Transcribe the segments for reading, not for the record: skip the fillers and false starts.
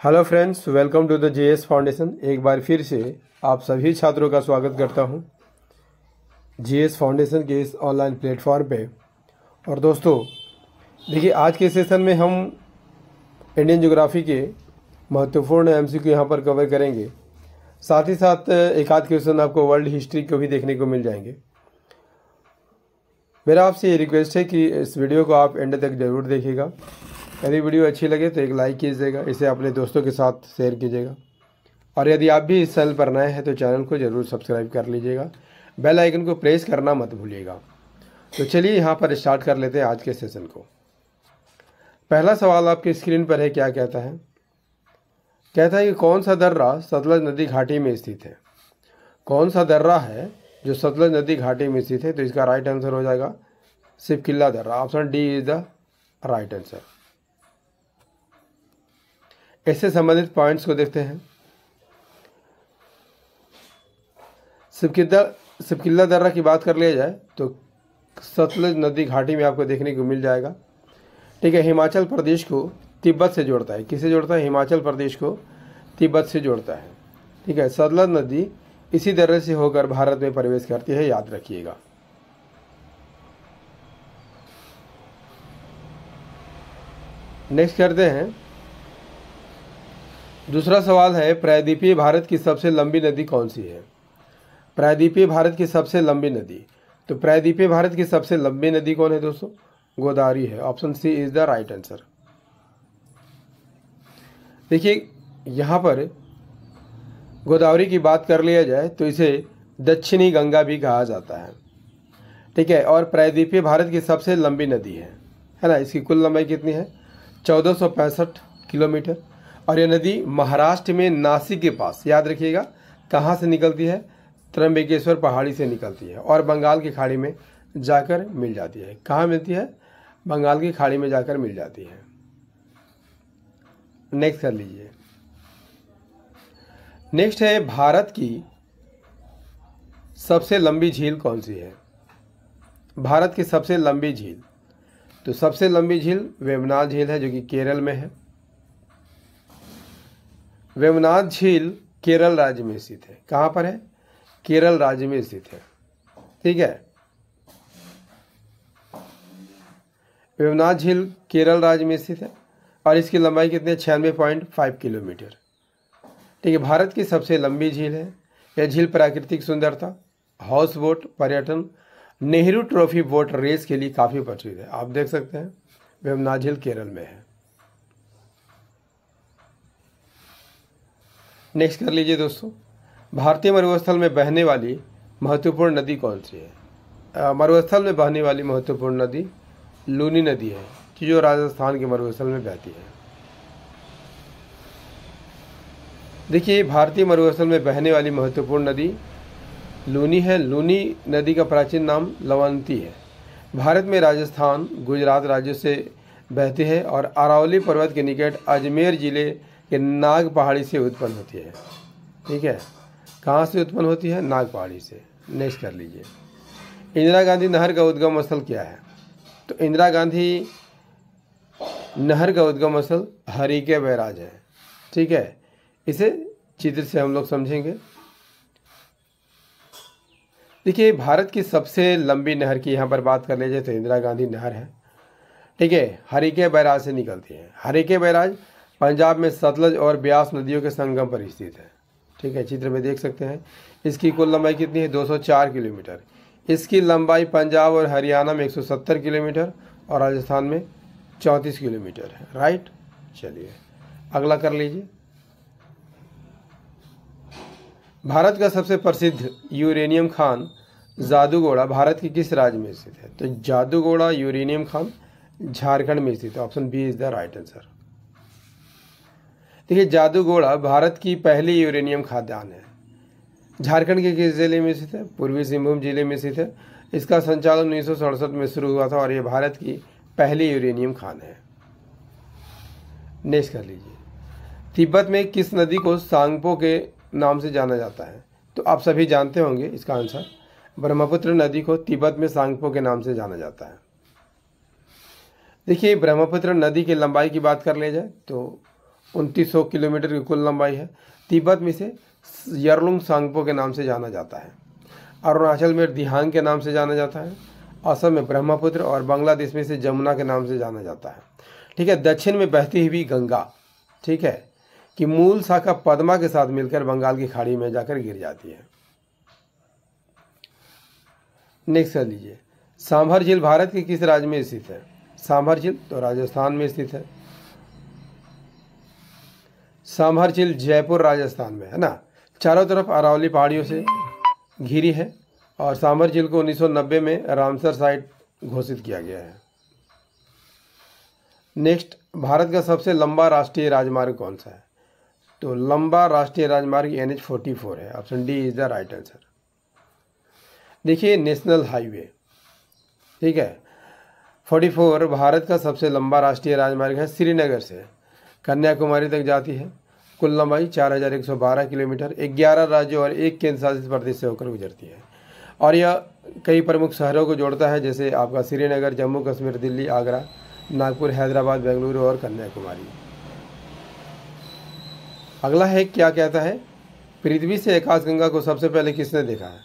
Hello friends, welcome to the JS foundation. एक बार फिर से आप सभी छात्रों का स्वागत करता हूं जेएस फाउंडेशन के इस ऑनलाइन प्लेटफॉर्म पे। और दोस्तों देखिए, आज के सेशन में हम इंडियन ज्योग्राफी के महत्वपूर्ण एमसीक्यू यहाँ पर कवर करेंगे। साथ ही साथ एक आध क्वेश्चन आपको वर्ल्ड हिस्ट्री को भी देखने को मिल जाएंगे। मेरा आपसे ये रिक्वेस्ट है कि इस वीडियो को आप एंड तक जरूर देखिएगा। यदि वीडियो अच्छी लगे तो एक लाइक कीजिएगा, इसे अपने दोस्तों के साथ शेयर कीजिएगा। और यदि आप भी इस चैनल पर नए हैं तो चैनल को ज़रूर सब्सक्राइब कर लीजिएगा, बेल आइकन को प्रेस करना मत भूलिएगा। तो चलिए यहाँ पर स्टार्ट कर लेते हैं आज के सेशन को। पहला सवाल आपके स्क्रीन पर है। क्या कहता है? कहता है कि कौन सा दर्रा सतलज नदी घाटी में स्थित है? कौन सा दर्रा है जो सतलज नदी घाटी में स्थित है? तो इसका राइट आंसर हो जाएगा सिपकिल्ला दर्रा। Option D is the right answer. इससे संबंधित पॉइंट्स को देखते हैं। सिपकिल्ला दर्रा की बात कर लिया जाए तो सतलज नदी घाटी में आपको देखने को मिल जाएगा। ठीक है, हिमाचल प्रदेश को तिब्बत से जोड़ता है। किसे जोड़ता है? हिमाचल प्रदेश को तिब्बत से जोड़ता है। ठीक है, सतलज नदी इसी दर्रे से होकर भारत में प्रवेश करती है, याद रखिएगा। नेक्स्ट करते हैं। दूसरा सवाल है, प्रायद्वीपीय भारत की सबसे लंबी नदी कौन सी है? प्रायद्वीपीय भारत की सबसे लंबी नदी। तो प्रायद्वीपीय भारत की सबसे लंबी नदी कौन है दोस्तों? गोदावरी है। Option C is the right answer. देखिए, यहाँ पर गोदावरी की बात कर लिया जाए तो इसे दक्षिणी गंगा भी कहा जाता है। ठीक है, और प्रायद्वीपीय भारत की सबसे लंबी नदी है ना। इसकी कुल लंबाई कितनी है? 1465 किलोमीटर। और यह नदी महाराष्ट्र में नासिक के पास, याद रखिएगा, कहाँ से निकलती है? त्र्यंबकेश्वर पहाड़ी से निकलती है और बंगाल की खाड़ी में जाकर मिल जाती है। कहाँ मिलती है? बंगाल की खाड़ी में जाकर मिल जाती है। नेक्स्ट कर लीजिए। नेक्स्ट है, भारत की सबसे लंबी झील कौन सी है? भारत की सबसे लंबी झील। तो सबसे लंबी झील वेमनाथ झील है, जो कि केरल में है। वेमनाथ झील केरल राज्य में स्थित है। कहाँ पर है? केरल राज्य में स्थित है। ठीक है, वेमनाथ झील केरल राज्य में स्थित है और इसकी लंबाई कितनी है? 96.5 किलोमीटर। ठीक है, भारत की सबसे लंबी झील है। यह झील प्राकृतिक सुंदरता, हाउस बोट पर्यटन, नेहरू ट्रॉफी बोट रेस के लिए काफ़ी प्रसिद्ध है। आप देख सकते हैं वेमनाथ झील केरल में है। नेक्स्ट कर लीजिए दोस्तों। भारतीय मरुस्थल में बहने वाली महत्वपूर्ण नदी कौन सी है? मरुस्थल में बहने वाली महत्वपूर्ण नदी लूनी नदी है, जो राजस्थान के मरुस्थल में बहती है। देखिए, भारतीय मरुस्थल में बहने वाली महत्वपूर्ण नदी लूनी है। लूनी नदी का प्राचीन नाम लवंती है। भारत में राजस्थान, गुजरात राज्यों से बहती है और अरावली पर्वत के निकट अजमेर जिले के नाग पहाड़ी से उत्पन्न होती है। ठीक है, कहाँ से उत्पन्न होती है? नाग पहाड़ी से। नेक्स्ट कर लीजिए। इंदिरा गांधी नहर का उद्गम स्थल क्या है? तो इंदिरा गांधी नहर का उद्गम स्थल हरिके बैराज है। ठीक है, इसे चित्र से हम लोग समझेंगे। देखिए, भारत की सबसे लंबी नहर की यहाँ पर बात कर लीजिए तो इंदिरा गांधी नहर है। ठीक है, हरिके बैराज से निकलती है। हरिके बैराज पंजाब में सतलज और ब्यास नदियों के संगम पर स्थित है। ठीक है, चित्र में देख सकते हैं। इसकी कुल लंबाई कितनी है? 204 किलोमीटर। इसकी लंबाई पंजाब और हरियाणा में 170 किलोमीटर और राजस्थान में 34 किलोमीटर है। राइट, चलिए अगला कर लीजिए। भारत का सबसे प्रसिद्ध यूरेनियम खान जादूगोड़ा भारत के किस राज्य में स्थित है? तो जादूगोड़ा यूरेनियम खान झारखंड में स्थित है। Option B is the right answer. देखिए, जादूगोड़ा भारत की पहली यूरेनियम खादान है। झारखंड के किस जिले में स्थित है? पूर्वी सिंहभूम जिले में स्थित है। इसका संचालन 1967 में शुरू हुआ था और यह भारत की पहली यूरेनियम खान है। नेक्स्ट कर लीजिए। तिब्बत में किस नदी को सांगपो के नाम से जाना जाता है? तो आप सभी जानते होंगे इसका आंसर। ब्रह्मपुत्र नदी को तिब्बत में सांगपो के नाम से जाना जाता है। देखिए, ब्रह्मपुत्र नदी की लंबाई की बात कर ले जाए तो 2900 किलोमीटर की कुल लंबाई है। तिब्बत में इसे यरलुंग सांगपो के नाम से जाना जाता है। अरुणाचल में दिहांग के नाम से जाना जाता है। असम में ब्रह्मपुत्र और बांग्लादेश में इसे जमुना के नाम से जाना जाता है। ठीक है, दक्षिण में बहती हुई गंगा, ठीक है, कि मूल शाखा पद्मा के साथ मिलकर बंगाल की खाड़ी में जाकर गिर जाती है। नेक्स्ट कर लीजिए, सांभर झील भारत के किस राज्य में स्थित है? सांभर झील तो राजस्थान में स्थित है। सांभर झील जयपुर राजस्थान में है ना। चारों तरफ अरावली पहाड़ियों से घिरी है और सांभर झील को 1990 में रामसर साइट घोषित किया गया है। नेक्स्ट, भारत का सबसे लंबा राष्ट्रीय राजमार्ग कौन सा है? तो लंबा राष्ट्रीय राजमार्ग NH-44 है। Option D is the right answer. देखिए, नेशनल हाईवे, ठीक है, 44 भारत का सबसे लंबा राष्ट्रीय राजमार्ग है। श्रीनगर से कन्याकुमारी तक जाती है। कुल लंबाई 4112 किलोमीटर, 11 राज्यों और 1 केंद्र शासित प्रदेश से होकर गुजरती है और यह कई प्रमुख शहरों को जोड़ता है, जैसे आपका श्रीनगर, जम्मू कश्मीर, दिल्ली, आगरा, नागपुर, हैदराबाद, बेंगलुरु और कन्याकुमारी। अगला है, क्या कहता है, पृथ्वी से आकाशगंगा को सबसे पहले किसने देखा है?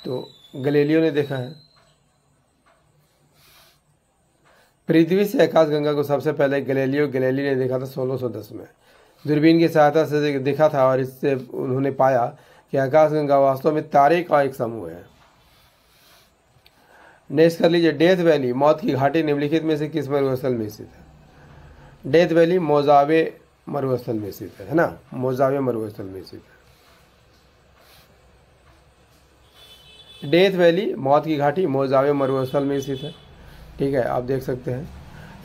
तो गैलीलियो ने देखा है। पृथ्वी से आकाशगंगा को सबसे पहले गैलीलियो गैलीली ने देखा था 1610 में। दूरबीन की सहायता से देखा था और इससे उन्होंने पाया कि आकाशगंगा वास्तव में तारे का एक समूह है। नेक्स्ट कर लीजिए, डेथ वैली, मौत की घाटी, निम्नलिखित में से किस मरुस्थल में स्थित है? डेथ वैली मोजावे मरुस्थल में स्थित है ना, मोजावे मरुस्थल में स्थित है। डेथ वैली, मौत की घाटी, मोजावे मरुस्थल में स्थित है। ठीक है, आप देख सकते हैं।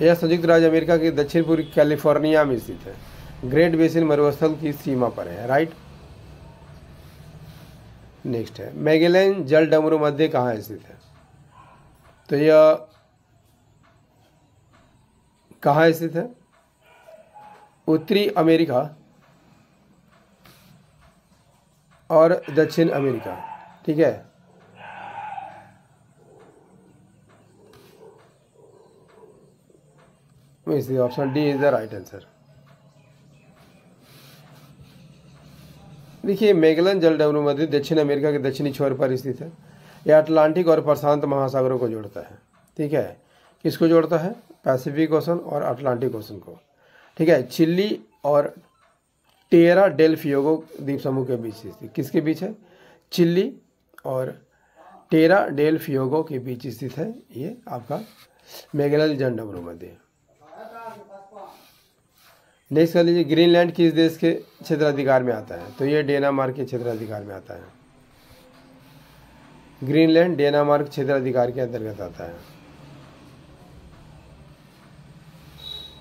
यह संयुक्त राज्य अमेरिका के दक्षिण पूर्वी कैलिफोर्निया में स्थित है। ग्रेट बेसिन मरुस्थल की सीमा पर है, राइट। नेक्स्ट है, मैगेलन जलडमरू मध्य कहाँ स्थित है? तो यह कहाँ स्थित है? उत्तरी अमेरिका और दक्षिण अमेरिका, ठीक है। Option D is the right answer. देखिए, मैगेलन जलडमरू मध्य दक्षिण अमेरिका के दक्षिणी छोर पर स्थित है। यह अटलांटिक और प्रशांत महासागरों को जोड़ता है। ठीक है, किसको जोड़ता है? पैसिफिक ओशन और अटलांटिक ओशन को। ठीक है, चिली और टेरा डेल फ्यूगो द्वीप समूह के बीच स्थित, किसके बीच है? चिली और टेरा डेल फ्यूगो के बीच स्थित है ये आपका मैगेलन जलडमरू मध्य। नेक्स्ट कर लीजिए, ग्रीनलैंड किस देश के क्षेत्राधिकार में आता है? तो ये डेनमार्क के क्षेत्राधिकार में आता है। ग्रीनलैंड डेनमार्क क्षेत्राधिकार के अंतर्गत आता है।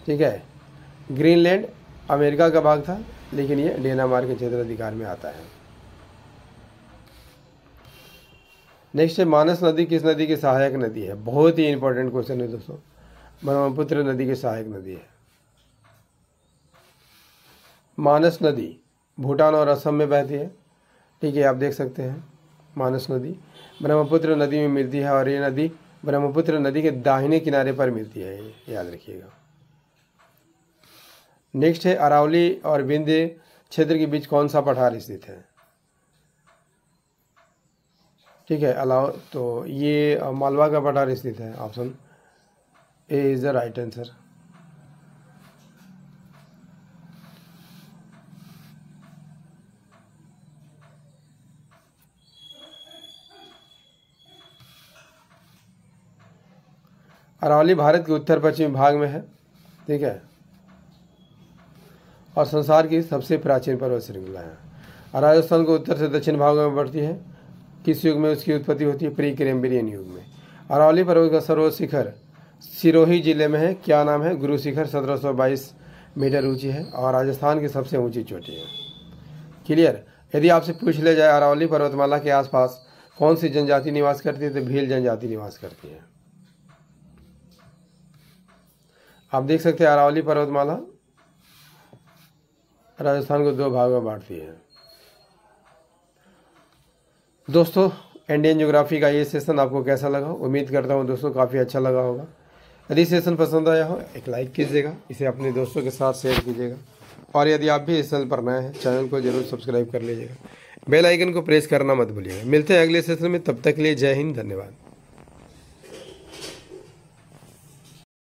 ठीक है, ग्रीनलैंड अमेरिका का भाग था, लेकिन ये डेनमार्क के क्षेत्राधिकार में आता है। नेक्स्ट है, मानस नदी किस नदी की सहायक नदी है? बहुत ही इंपॉर्टेंट क्वेश्चन है दोस्तों। ब्रह्मपुत्र नदी की सहायक नदी है। मानस नदी भूटान और असम में बहती है। ठीक है, आप देख सकते हैं, मानस नदी ब्रह्मपुत्र नदी में मिलती है और ये नदी ब्रह्मपुत्र नदी के दाहिने किनारे पर मिलती है, याद रखिएगा। नेक्स्ट है, अरावली और विंध्य क्षेत्र के बीच कौन सा पठार स्थित है? ठीक है, तो ये मालवा का पठार स्थित है। Option A is the right answer. Aravalli Bharat के उत्तर पश्चिमी भाग में है। ठीक है, और संसार की सबसे प्राचीन पर्वत श्रृंखला है। राजस्थान को उत्तर से दक्षिण भागों में बढ़ती है। किस युग में उसकी उत्पत्ति होती है? प्री कैम्ब्रियन युग में। अरावली पर्वत का सर्वोच्च शिखर सिरोही जिले में है। क्या नाम है? गुरु शिखर 1722 मीटर ऊंची है और राजस्थान की सबसे ऊंची चोटी है। क्लियर। यदि आपसे पूछ लिया जाए अरावली पर्वतमाला के आसपास कौन सी जनजाति निवास करती है, तो भील जनजाति निवास करती है। आप देख सकते हैं अरावली पर्वतमाला राजस्थान को 2 भागों में बांटती है। दोस्तों, इंडियन ज्योग्राफी का ये सेशन आपको कैसा लगा? उम्मीद करता हूँ दोस्तों काफ़ी अच्छा लगा होगा। यदि सेशन पसंद आया हो, एक लाइक कीजिएगा, इसे अपने दोस्तों के साथ शेयर कीजिएगा और यदि आप भी इस चैनल पर नए हैं, चैनल को जरूर सब्सक्राइब कर लीजिएगा, बेल आइकन को प्रेस करना मत भूलिएगा। मिलते हैं अगले सेशन में, तब तक के लिए जय हिंद, धन्यवाद।